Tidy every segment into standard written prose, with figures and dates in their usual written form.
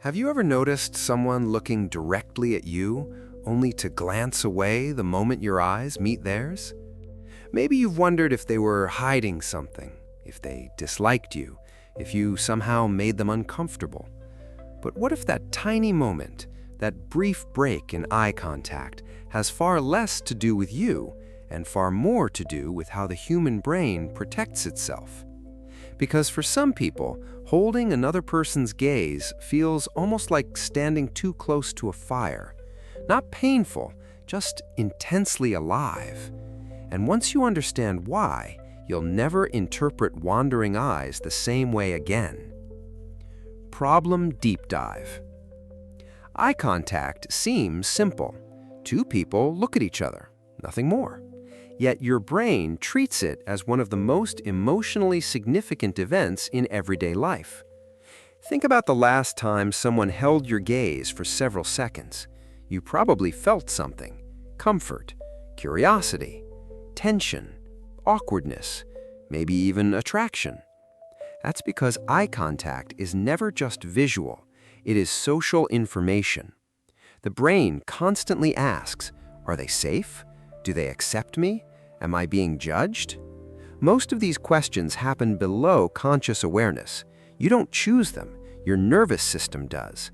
Have you ever noticed someone looking directly at you, only to glance away the moment your eyes meet theirs? Maybe you've wondered if they were hiding something, if they disliked you, if you somehow made them uncomfortable. But what if that tiny moment, that brief break in eye contact, has far less to do with you and far more to do with how the human brain protects itself? Because for some people, holding another person's gaze feels almost like standing too close to a fire. Not painful, just intensely alive. And once you understand why, you'll never interpret wandering eyes the same way again. Problem Deep Dive. Eye contact seems simple. Two people look at each other, nothing more. Yet your brain treats it as one of the most emotionally significant events in everyday life. Think about the last time someone held your gaze for several seconds. You probably felt something: comfort, curiosity, tension, awkwardness, maybe even attraction. That's because eye contact is never just visual, it is social information. The brain constantly asks, are they safe? Do they accept me? Am I being judged? Most of these questions happen below conscious awareness. You don't choose them, your nervous system does.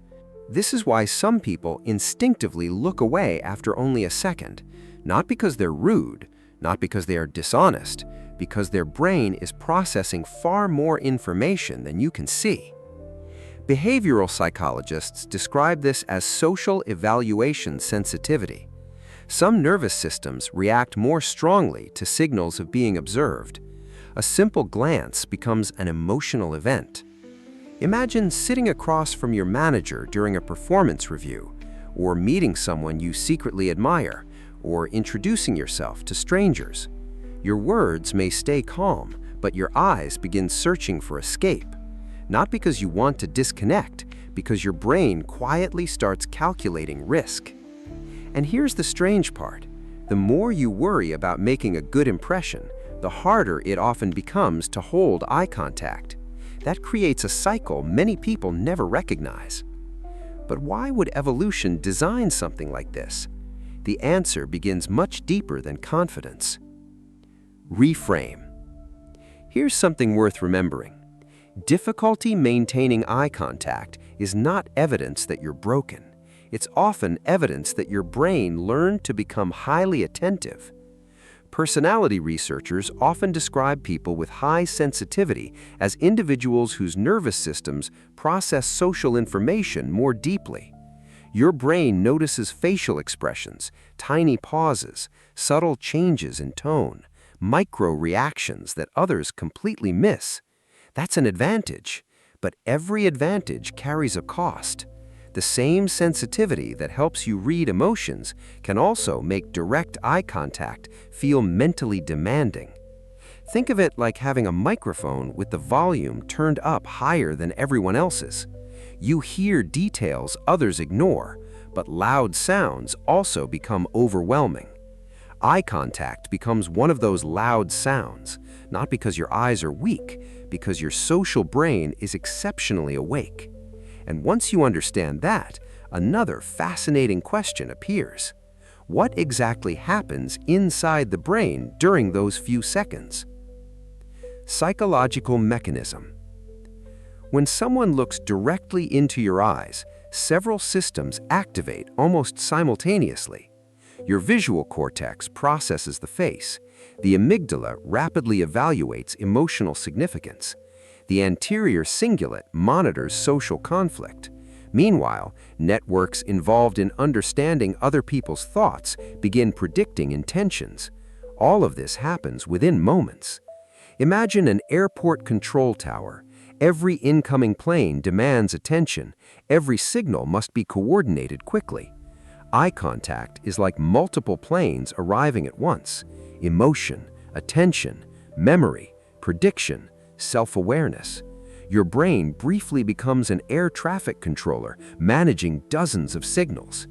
This is why some people instinctively look away after only a second, not because they're rude, not because they are dishonest, because their brain is processing far more information than you can see. Behavioral psychologists describe this as social evaluation sensitivity. Some nervous systems react more strongly to signals of being observed. A simple glance becomes an emotional event. Imagine sitting across from your manager during a performance review, or meeting someone you secretly admire, or introducing yourself to strangers. Your words may stay calm, but your eyes begin searching for escape. Not because you want to disconnect, because your brain quietly starts calculating risk. And here's the strange part. The more you worry about making a good impression, the harder it often becomes to hold eye contact. That creates a cycle many people never recognize. But why would evolution design something like this? The answer begins much deeper than confidence. Reframe. Here's something worth remembering. Difficulty maintaining eye contact is not evidence that you're broken. It's often evidence that your brain learned to become highly attentive. Personality researchers often describe people with high sensitivity as individuals whose nervous systems process social information more deeply. Your brain notices facial expressions, tiny pauses, subtle changes in tone, micro reactions that others completely miss. That's an advantage, but every advantage carries a cost. The same sensitivity that helps you read emotions can also make direct eye contact feel mentally demanding. Think of it like having a microphone with the volume turned up higher than everyone else's. You hear details others ignore, but loud sounds also become overwhelming. Eye contact becomes one of those loud sounds, not because your eyes are weak, because your social brain is exceptionally awake. And once you understand that, another fascinating question appears. What exactly happens inside the brain during those few seconds? Psychological mechanism. When someone looks directly into your eyes, several systems activate almost simultaneously. Your visual cortex processes the face. The amygdala rapidly evaluates emotional significance. The anterior cingulate monitors social conflict. Meanwhile, networks involved in understanding other people's thoughts begin predicting intentions. All of this happens within moments. Imagine an airport control tower. Every incoming plane demands attention. Every signal must be coordinated quickly. Eye contact is like multiple planes arriving at once. Emotion, attention, memory, prediction, self-awareness. Your brain briefly becomes an air traffic controller managing dozens of signals.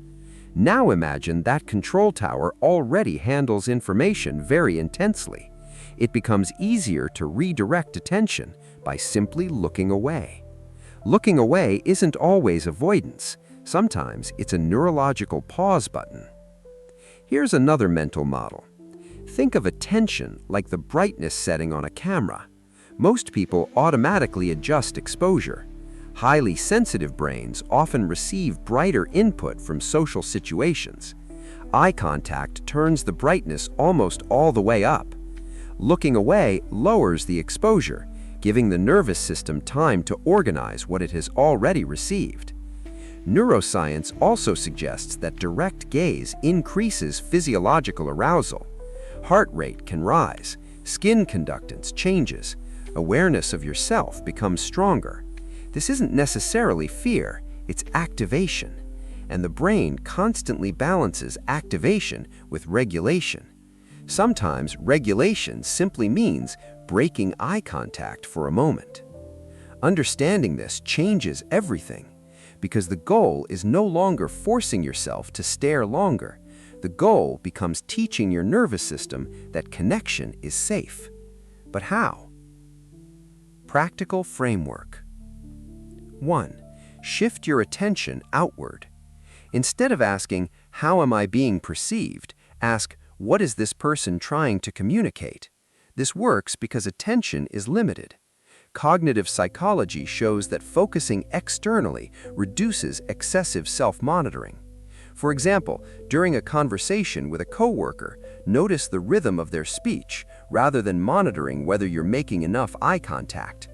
Now imagine that control tower already handles information very intensely. It becomes easier to redirect attention by simply looking away. Looking away isn't always avoidance. Sometimes it's a neurological pause button. Here's another mental model. Think of attention like the brightness setting on a camera. Most people automatically adjust exposure. Highly sensitive brains often receive brighter input from social situations. Eye contact turns the brightness almost all the way up. Looking away lowers the exposure, giving the nervous system time to organize what it has already received. Neuroscience also suggests that direct gaze increases physiological arousal. Heart rate can rise, skin conductance changes, awareness of yourself becomes stronger. This isn't necessarily fear, it's activation. And the brain constantly balances activation with regulation. Sometimes regulation simply means breaking eye contact for a moment. Understanding this changes everything, because the goal is no longer forcing yourself to stare longer. The goal becomes teaching your nervous system that connection is safe. But how? Practical framework. 1. Shift your attention outward. Instead of asking, "How am I being perceived?" ask, "What is this person trying to communicate?" This works because attention is limited. Cognitive psychology shows that focusing externally reduces excessive self-monitoring. For example, during a conversation with a coworker, notice the rhythm of their speech rather than monitoring whether you're making enough eye contact.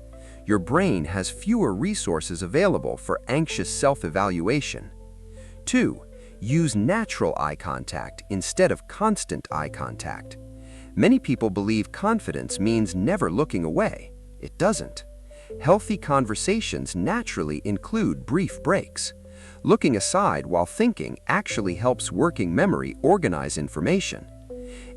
Your brain has fewer resources available for anxious self-evaluation. 2. Use natural eye contact instead of constant eye contact. Many people believe confidence means never looking away. It doesn't. Healthy conversations naturally include brief breaks. Looking aside while thinking actually helps working memory organize information.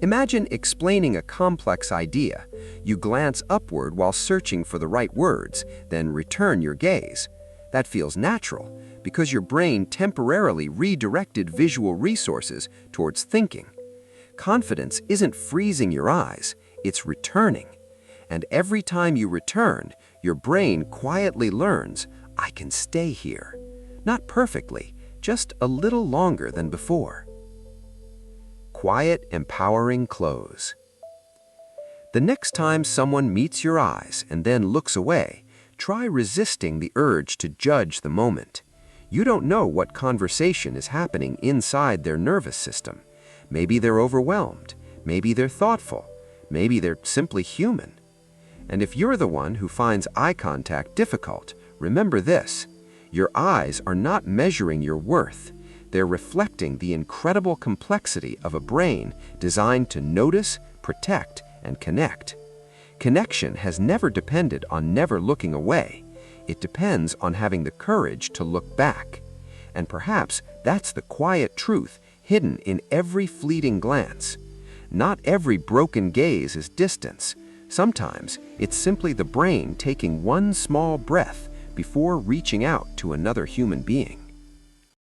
Imagine explaining a complex idea. You glance upward while searching for the right words, then return your gaze. That feels natural because your brain temporarily redirected visual resources towards thinking. Confidence isn't freezing your eyes, it's returning. And every time you return, your brain quietly learns, "I can stay here." Not perfectly, just a little longer than before. Quiet, empowering close. The next time someone meets your eyes and then looks away, try resisting the urge to judge the moment. You don't know what conversation is happening inside their nervous system. Maybe they're overwhelmed. Maybe they're thoughtful. Maybe they're simply human. And if you're the one who finds eye contact difficult, remember this: your eyes are not measuring your worth. They're reflecting the incredible complexity of a brain designed to notice, protect, and connect. Connection has never depended on never looking away. It depends on having the courage to look back. And perhaps that's the quiet truth hidden in every fleeting glance. Not every broken gaze is distance. Sometimes it's simply the brain taking one small breath before reaching out to another human being.